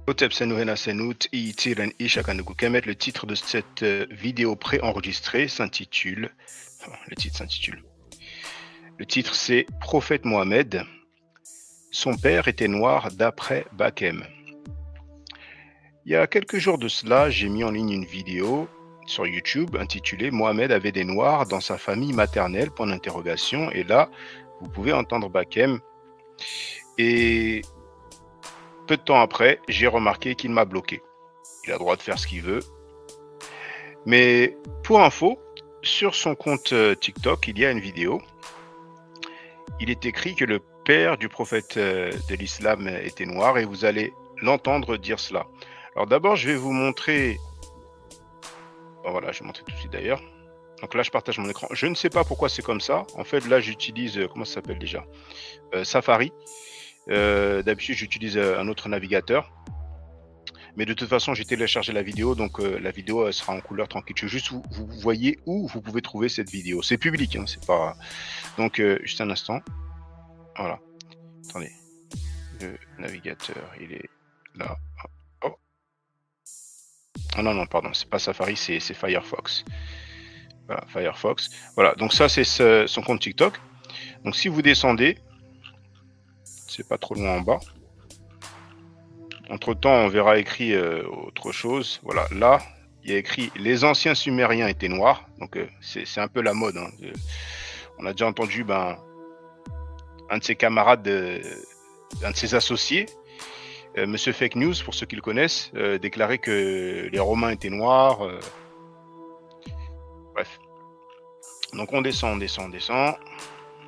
Le titre de cette vidéo préenregistrée s'intitule, le titre c'est Prophète Mohammed, son père était noir d'après Bakem. Il y a quelques jours de cela, j'ai mis en ligne une vidéo sur YouTube intitulée Mohammed avait des noirs dans sa famille maternelle, point d'interrogation, et là vous pouvez entendre Bakem. Et peu de temps après, j'ai remarqué qu'il m'a bloqué. Il a le droit de faire ce qu'il veut. Mais pour info, sur son compte TikTok, il y a une vidéo. Il est écrit que le père du prophète de l'islam était noir et vous allez l'entendre dire cela. Alors d'abord, je vais vous montrer... Bon, voilà, je vais montrer tout de suite d'ailleurs. Donc là, je partage mon écran. Je ne sais pas pourquoi c'est comme ça. En fait, là, j'utilise... comment ça s'appelle déjà Safari. D'habitude, j'utilise un autre navigateur. Mais de toute façon, j'ai téléchargé la vidéo, donc la vidéo sera en couleur tranquille. Je veux juste vous voyez où vous pouvez trouver cette vidéo. C'est public, hein, c'est pas... Donc, juste un instant. Voilà. Attendez. Le navigateur, il est là. Oh. Ah non, non, pardon, c'est pas Safari, c'est Firefox. Voilà, Firefox. Voilà, donc ça, c'est son compte TikTok. Donc, si vous descendez, c'est pas trop loin en bas. Entre-temps, on verra écrit autre chose. Voilà, là, il y a écrit « Les anciens Sumériens étaient noirs ». Donc, c'est un peu la mode. Hein. On a déjà entendu un de ses camarades, un de ses associés, Monsieur Fake News, pour ceux qui le connaissent, déclarer que les Romains étaient noirs. Bref. Donc, on descend, on descend, on descend.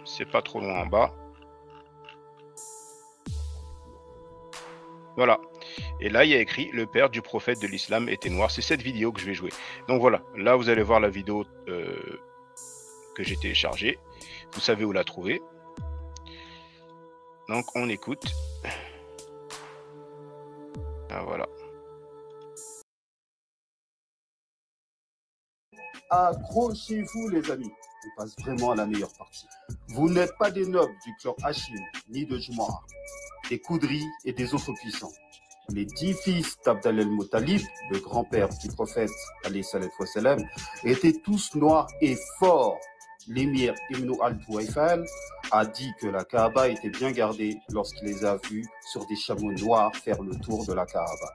C'est pas trop loin en bas. Voilà. Et là, il y a écrit « Le père du prophète de l'islam était noir ». C'est cette vidéo que je vais jouer. Donc voilà, là, vous allez voir la vidéo que j'ai téléchargée. Vous savez où la trouver. Donc, on écoute. Ah, voilà. Accrochez-vous, les amis. On passe vraiment à la meilleure partie. Vous n'êtes pas des nobles du clan Hachim, ni de Jumara, des Koudri et des autres puissants. Les 10 fils d'Abd el-Muttalib, le grand-père du prophète, salam, étaient tous noirs et forts. L'émir Ibn al-Tuwaifal a dit que la Kaaba était bien gardée lorsqu'il les a vus sur des chameaux noirs faire le tour de la Kaaba.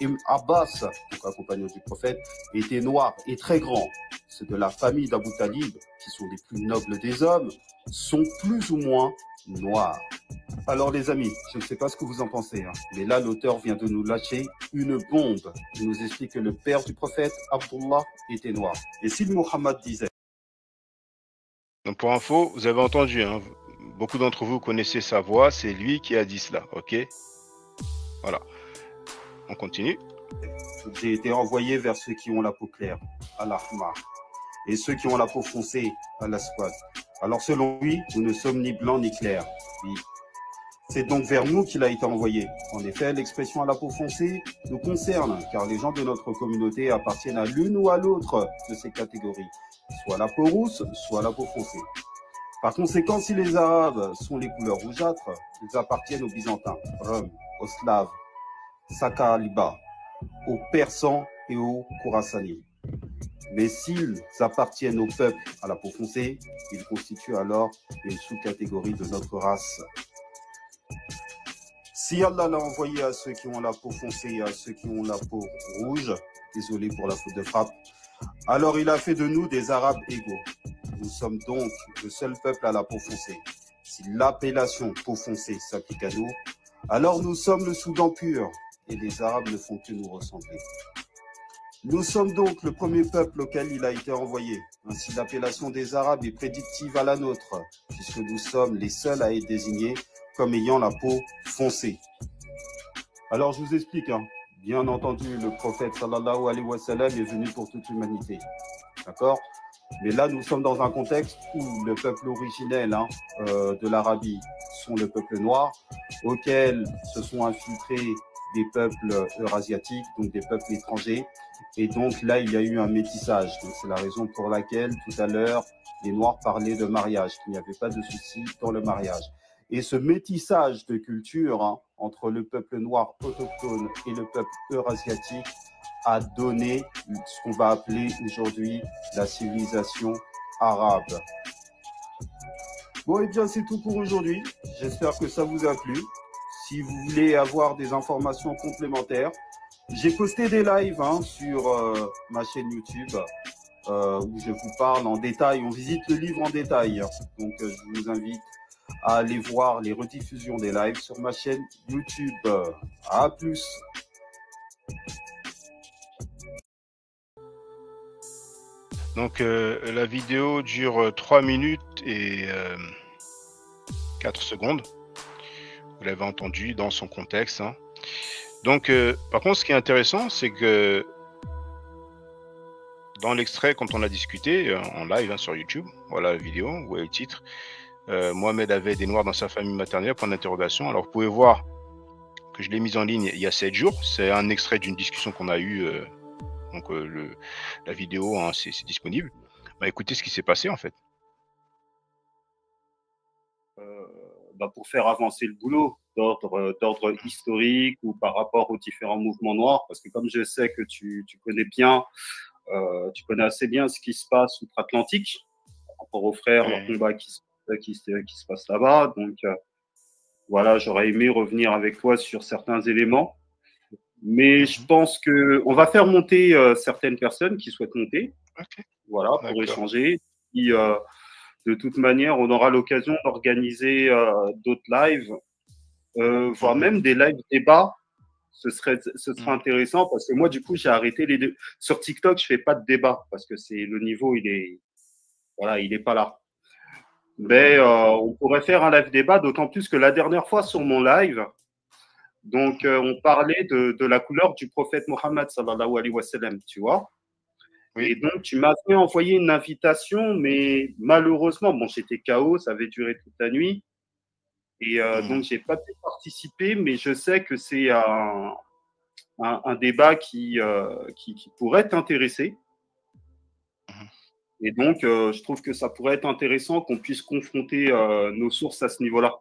Ibn Abbas, donc un compagnon du prophète, était noir et très grand. Ceux de la famille d'Abu Talib, qui sont les plus nobles des hommes, sont plus ou moins noirs. Alors les amis, je ne sais pas ce que vous en pensez, hein, mais là l'auteur vient de nous lâcher une bombe. Il nous explique que le père du prophète, Abdullah, était noir. Et si Muhammad disait... Donc pour info, vous avez entendu, hein, beaucoup d'entre vous connaissez sa voix, c'est lui qui a dit cela, ok? Voilà. On continue. J'ai été envoyé vers ceux qui ont la peau claire, à l'Ahmar, et ceux qui ont la peau foncée, à l'Aswad. Alors selon lui, nous ne sommes ni blancs ni clairs. Oui. C'est donc vers nous qu'il a été envoyé. En effet, l'expression à la peau foncée nous concerne, car les gens de notre communauté appartiennent à l'une ou à l'autre de ces catégories, soit la peau rousse, soit la peau foncée. Par conséquent, si les Arabes sont les couleurs rougeâtres, ils appartiennent aux Byzantins, Rome, aux Slaves, Sakaliba, aux Persans et aux Khorassani. Mais s'ils appartiennent au peuple à la peau foncée, ils constituent alors une sous-catégorie de notre race. Si Allah l'a envoyé à ceux qui ont la peau foncée et à ceux qui ont la peau rouge, désolé pour la faute de frappe, alors il a fait de nous des Arabes égaux. Nous sommes donc le seul peuple à la peau foncée. Si l'appellation peau foncée s'applique à nous, alors nous sommes le Soudan pur et les Arabes ne font que nous ressembler. Nous sommes donc le premier peuple auquel il a été envoyé. Ainsi, l'appellation des Arabes est prédictive à la nôtre, puisque nous sommes les seuls à être désignés comme ayant la peau foncée. Alors, je vous explique, hein. Bien entendu, le prophète sallallahu alayhi wa sallam est venu pour toute l'humanité. D'accord? Mais là, nous sommes dans un contexte où le peuple originel de l'Arabie sont le peuple noir, auquel se sont infiltrés des peuples eurasiatiques, donc des peuples étrangers. Et donc là, il y a eu un métissage. Donc c'est la raison pour laquelle, tout à l'heure, les Noirs parlaient de mariage, qu'il n'y avait pas de souci dans le mariage. Et ce métissage de culture hein, entre le peuple noir autochtone et le peuple eurasiatique a donné ce qu'on va appeler aujourd'hui la civilisation arabe. Bon, et bien, c'est tout pour aujourd'hui. J'espère que ça vous a plu. Si vous voulez avoir des informations complémentaires, j'ai posté des lives hein, sur ma chaîne YouTube où je vous parle en détail. On visite le livre en détail. Donc, je vous invite à aller voir les rediffusions des lives sur ma chaîne YouTube. À plus. Donc, la vidéo dure 3 minutes et 4 secondes. Vous l'avez entendu dans son contexte. Hein. Donc, par contre, ce qui est intéressant, c'est que dans l'extrait, quand on a discuté en live hein, sur YouTube, voilà la vidéo, vous voyez le titre, Mohamed avait des noirs dans sa famille maternelle, point d'interrogation. Alors, vous pouvez voir que je l'ai mise en ligne il y a 7 jours. C'est un extrait d'une discussion qu'on a eue. Donc, la vidéo, hein, c'est disponible. Bah, écoutez ce qui s'est passé, en fait. Pour faire avancer le boulot d'ordre historique ou par rapport aux différents mouvements noirs, parce que comme je sais que tu connais bien, tu connais assez bien ce qui se passe outre-Atlantique, par rapport aux frères, leur combat qui se passe là-bas. Donc, voilà, j'aurais aimé revenir avec toi sur certains éléments. Mais je pense qu'on va faire monter certaines personnes qui souhaitent monter, voilà, pour échanger. Et, de toute manière, on aura l'occasion d'organiser d'autres lives, voire même des lives débats. Ce sera intéressant parce que moi, du coup, j'ai arrêté les deux. Sur TikTok, je fais pas de débat parce que le niveau, il est pas là. Mais on pourrait faire un live débat, d'autant plus que la dernière fois sur mon live, donc on parlait de la couleur du prophète Mohammed sallallahu alayhi wa sallam, tu vois. Oui. Et donc, tu m'avais envoyé une invitation, mais malheureusement, bon, j'étais KO, ça avait duré toute la nuit. Et donc, je n'ai pas pu participer, mais je sais que c'est un débat qui pourrait t'intéresser. Et donc, je trouve que ça pourrait être intéressant qu'on puisse confronter nos sources à ce niveau-là.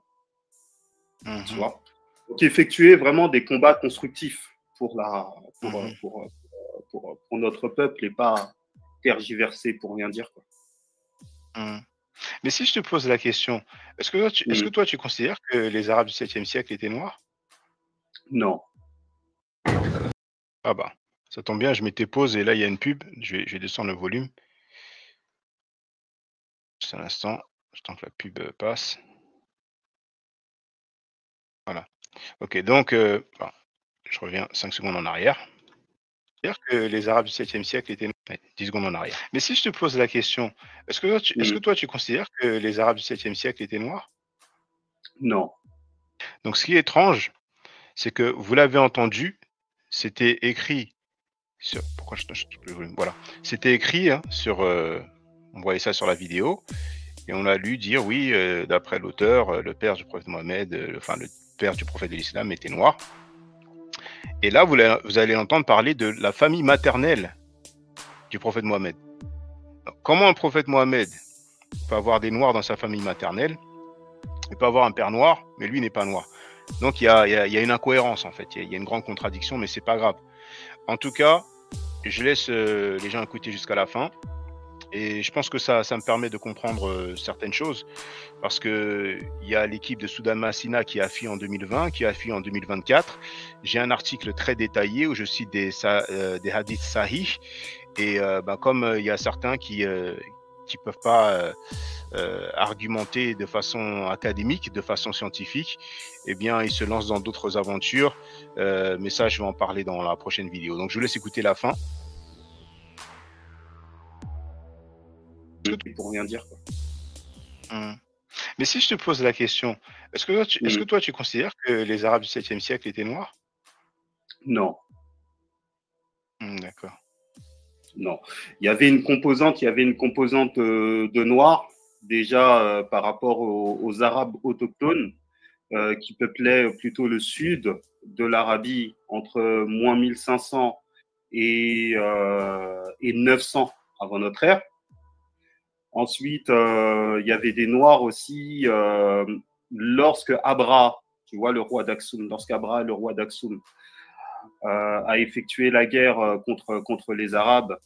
Tu vois. Donc, effectuer vraiment des combats constructifs pour notre peuple et pas tergiverser pour rien dire. Quoi. Mais si je te pose la question, est-ce que toi tu considères que les Arabes du 7e siècle étaient noirs? Non. Ah bah, ça tombe bien, je m'étais pause et là il y a une pub, je vais descendre le volume. Juste un instant, je tente que la pub passe. Voilà. Ok, donc, je reviens 5 secondes en arrière. Dire que les Arabes du 7e siècle étaient 10 secondes en arrière. Mais si je te pose la question, est-ce que toi tu considères que les Arabes du 7e siècle étaient noirs? Non. Donc ce qui est étrange, c'est que vous l'avez entendu, c'était écrit sur. Pourquoi je le volume? Voilà. C'était écrit hein, sur. On voyait ça sur la vidéo. Et on a lu dire, oui, d'après l'auteur, le père du prophète Mohammed, le père du prophète de l'islam était noir. Et là, vous allez entendre parler de la famille maternelle du prophète Mohammed. Donc, comment un prophète Mohammed peut avoir des noirs dans sa famille maternelle? Il peut avoir un père noir, mais lui n'est pas noir. Donc il y a une incohérence en fait, il y a une grande contradiction, mais c'est pas grave. En tout cas, je laisse les gens écouter jusqu'à la fin. Et je pense que ça me permet de comprendre certaines choses parce que il y a l'équipe de Soudama Sina qui a fui en 2020, qui a fui en 2024. J'ai un article très détaillé où je cite des hadiths sahih et comme il y a certains qui peuvent pas argumenter de façon académique, de façon scientifique, eh bien ils se lancent dans d'autres aventures. Mais ça, je vais en parler dans la prochaine vidéo. Donc je vous laisse écouter la fin. Pour rien dire. Quoi. Mais si je te pose la question, est-ce que toi tu considères que les Arabes du 7e siècle étaient noirs? Non. D'accord. Non. Il y avait une composante de noir déjà par rapport aux Arabes autochtones qui peuplaient plutôt le sud de l'Arabie entre moins 1500 et 900 avant notre ère. Ensuite, il y avait des Noirs aussi lorsque Abra, tu vois, le roi d'Aksum, lorsqu'Abra, le roi d'Aksum, a effectué la guerre contre les Arabes,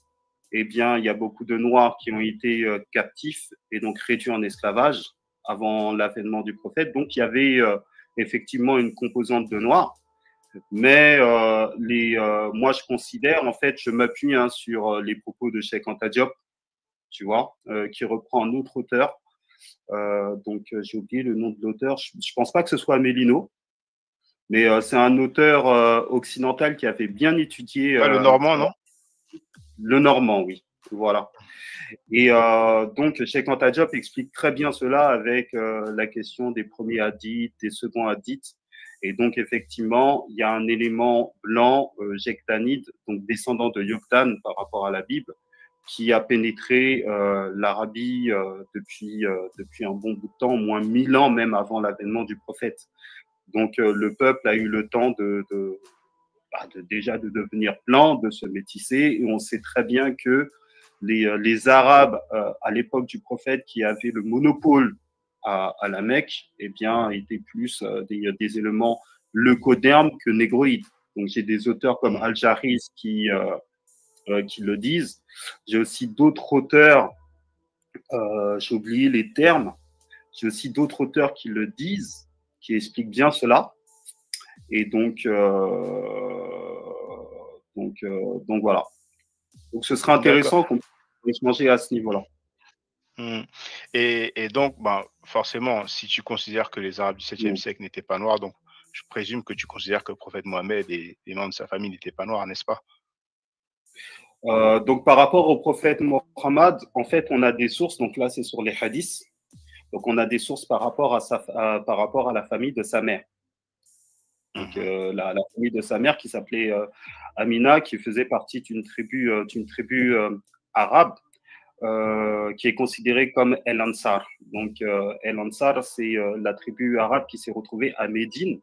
eh bien, il y a beaucoup de Noirs qui ont été captifs et donc réduits en esclavage avant l'avènement du prophète. Donc, il y avait effectivement une composante de Noirs. Mais moi, je considère, en fait, je m'appuie sur les propos de Cheikh Anta Diop, tu vois, qui reprend un autre auteur. Donc, j'ai oublié le nom de l'auteur. Je ne pense pas que ce soit Mélino, mais c'est un auteur occidental qui avait bien étudié Ah, le normand, non? le normand, oui. Voilà. Et donc, Cheikh Anta Diop explique très bien cela avec la question des premiers hadiths, des seconds hadiths. Et donc, effectivement, il y a un élément blanc, jectanide, donc descendant de Yoktan par rapport à la Bible, qui a pénétré l'Arabie depuis un bon bout de temps, au moins 1000 ans même avant l'avènement du prophète. Donc, le peuple a eu le temps déjà de devenir blanc, de se métisser, et on sait très bien que les Arabes à l'époque du prophète qui avaient le monopole à la Mecque, eh bien, étaient plus des éléments leucodermes que négroïdes. Donc j'ai des auteurs comme Al-Jahiz qui le disent. J'ai aussi d'autres auteurs, j'ai oublié les termes, j'ai aussi d'autres auteurs qui le disent, qui expliquent bien cela. Et donc voilà. Donc ce sera intéressant qu'on puisse manger à ce niveau-là. Et donc, bah, forcément, si tu considères que les Arabes du 7e siècle n'étaient pas noirs, donc je présume que tu considères que le prophète Mohammed et les membres de sa famille n'étaient pas noirs, n'est-ce pas? Donc par rapport au prophète Mohammed, en fait, on a des sources, donc là c'est sur les hadiths, donc on a des sources par rapport à la famille de sa mère. Donc la famille de sa mère qui s'appelait Amina, qui faisait partie d'une tribu arabe, qui est considérée comme El Ansar. Donc, El Ansar, c'est la tribu arabe qui s'est retrouvée à Médine,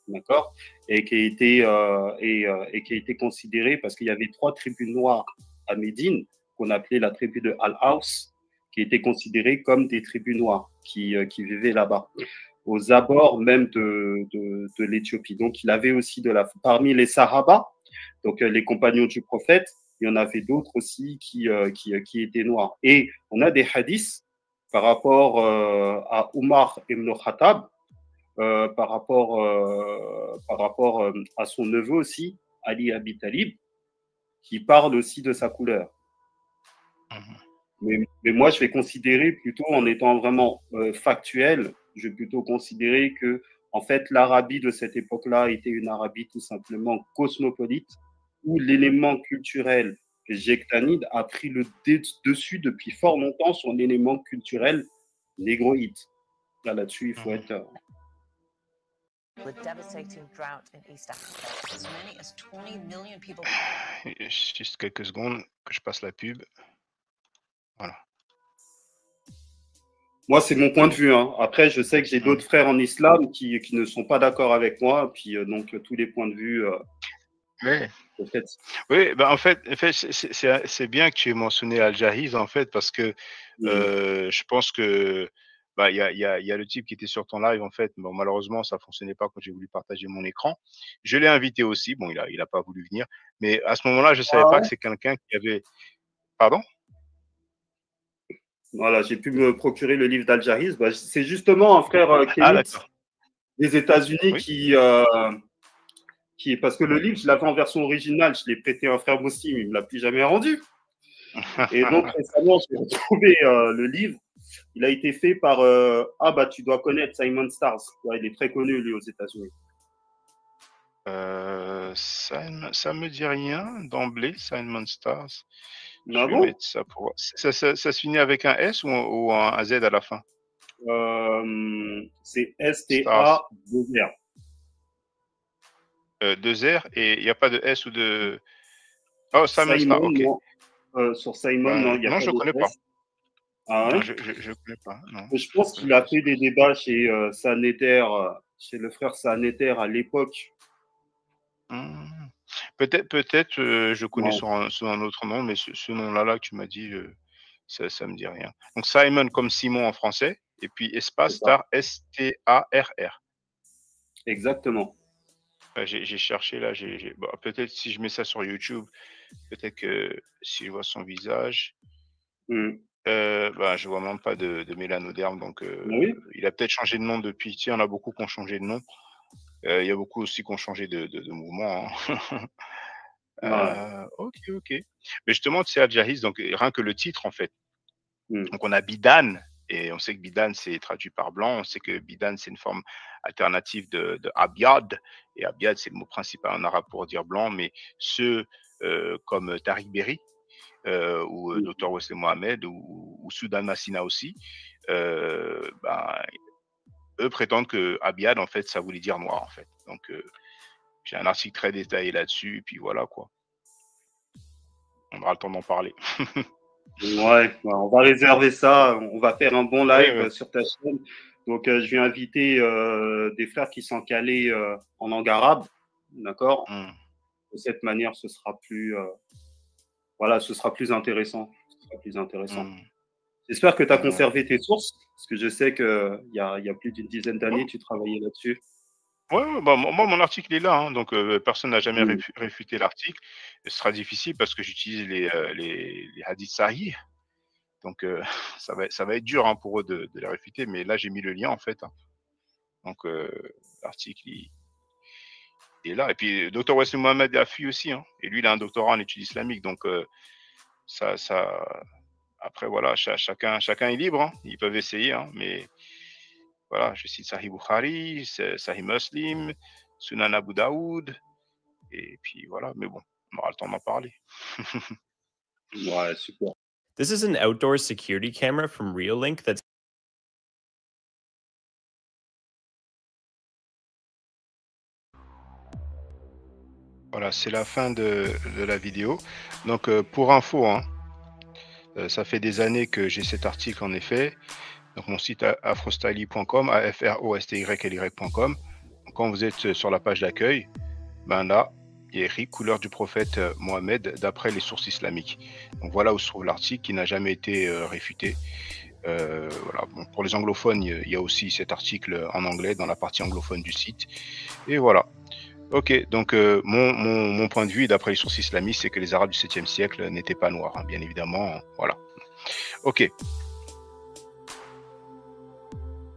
d'accord, et qui a été considérée parce qu'il y avait 3 tribus noires à Médine qu'on appelait la tribu de Al-Aws, qui étaient considérées comme des tribus noires qui vivaient là-bas, aux abords même de l'Éthiopie. Donc, il avait aussi parmi les Sahaba, donc les compagnons du prophète, il y en avait d'autres aussi qui étaient noirs. Et on a des hadiths par rapport à Omar ibn Khattab, par rapport à son neveu aussi, Ali Abi Talib, qui parle aussi de sa couleur. Mais moi, je vais considérer plutôt, en étant vraiment factuel, je vais plutôt considérer que, en fait, l'Arabie de cette époque-là était une Arabie tout simplement cosmopolite, où l'élément culturel jectanide a pris le dessus depuis fort longtemps sur l'élément culturel négroïde. Là-dessus, il faut être... With devastating drought in East Africa, as many as 20 million people... Juste quelques secondes que je passe la pub. Voilà. Moi, c'est mon point de vue. Hein. Après, je sais que j'ai d'autres frères en islam qui ne sont pas d'accord avec moi. Puis, donc, tous les points de vue... Oui, ben en fait c'est bien que tu aies mentionné Al-Jahiz, en fait, parce que je pense que bah, y a le type qui était sur ton live, en fait. Bon, malheureusement, ça fonctionnait pas quand j'ai voulu partager mon écran. Je l'ai invité aussi. Bon, il a pas voulu venir. Mais à ce moment-là, je savais pas que c'est quelqu'un qui avait... Pardon? Voilà, j'ai pu me procurer le livre d'Al-Jahiz. Bah, c'est justement un frère kémite des États-Unis parce que le livre, je l'avais en version originale, je l'ai prêté à un frère musulman, il ne me l'a plus jamais rendu. Et donc récemment, j'ai retrouvé le livre. Il a été fait par tu dois connaître Simon Stars. Ouais, il est très connu lui aux États-Unis. Ça me dit rien d'emblée, Simon Stars. Je vais mettre ça pour... Ça se finit avec un S ou un Z à la fin? C'est S-T-A-2-R. 2R et il n'y a pas de S ou de... Oh, Simon Stars, ok. Sur Simon, non, il n'y a pas de S. Non, je ne connais pas. Ah, ouais? Je connais pas. Non. Je pense qu'il a fait des débats chez Saneter, chez le frère Saneter à l'époque. Peut-être, je connais sous un autre nom, mais ce nom-là que tu m'as dit, ça me dit rien. Donc Simon comme Simon en français, et puis espace C'est ça. Star, S-T-A-R-R. Exactement. J'ai cherché là, bon, peut-être si je mets ça sur YouTube, peut-être que si je vois son visage, bah, je vois même pas de mélanoderme, donc Oui. il a peut-être changé de nom depuis. Tu sais, il y en a beaucoup qui ont changé de nom. Il y a beaucoup aussi qui ont changé de mouvement, hein. Ouais. Ok, ok. Mais justement, tu sais, Al-Jahiz, donc rien que le titre, en fait. Mm. Donc on a Bidan, et on sait que Bidan, c'est traduit par blanc. On sait que Bidan, c'est une forme alternative de Abyad. Et Abyad, c'est le mot principal en arabe pour dire blanc, mais ceux comme Tariq Berry, ou Mm. Dr Wesley Mohamed, ou Soudan Massina aussi, ben, eux prétendent que Abyad, en fait, ça voulait dire noir, en fait. Donc, j'ai un article très détaillé là-dessus, et puis voilà, quoi. On aura le temps d'en parler. Ouais, on va réserver ça. On va faire un bon Ouais, live ouais. sur ta chaîne. Donc, je vais inviter des frères qui sont calés en langue arabe. D'accord? Hmm, De cette manière, ce sera plus, voilà, ce sera plus intéressant. Ce sera plus intéressant. hmm. J'espère que tu as Ouais. conservé tes sources, parce que je sais qu'il y a plus d'une dizaine d'années, tu travaillais là-dessus. Ouais, ouais, bah, moi, mon article est là, hein, donc personne n'a jamais Mm. réfuté l'article. Ce sera difficile parce que j'utilise les hadiths sahih, donc ça va être dur, hein, pour eux de les réfuter, mais là j'ai mis le lien en fait, hein. Donc l'article il est là. Et puis Dr Wassim Mohamed Afi aussi, hein, et lui il a un doctorat en études islamiques, donc ça après voilà, chacun est libre, hein, ils peuvent essayer, hein, mais voilà, je cite Sahih Bukhari, Sahih Muslim, Sunan Abu Daoud. Et puis voilà, mais bon, on aura le temps d'en parler. Ouais, super. This is an outdoor security camera from Reolink that's Voilà, c'est la fin de la vidéo. Donc pour info, hein, ça fait des années que j'ai cet article en effet. Donc mon site afrostyly.com, afrostyly.com. Quand vous êtes sur la page d'accueil, ben là, il y a écrit couleur du prophète Mohammed d'après les sources islamiques. Donc voilà où se trouve l'article qui n'a jamais été réfuté. Voilà. Bon, pour les anglophones, il y a aussi cet article en anglais dans la partie anglophone du site. Et voilà. Ok, donc mon point de vue, d'après les sources islamistes, c'est que les Arabes du 7e siècle n'étaient pas noirs, hein, bien évidemment. Voilà. Ok.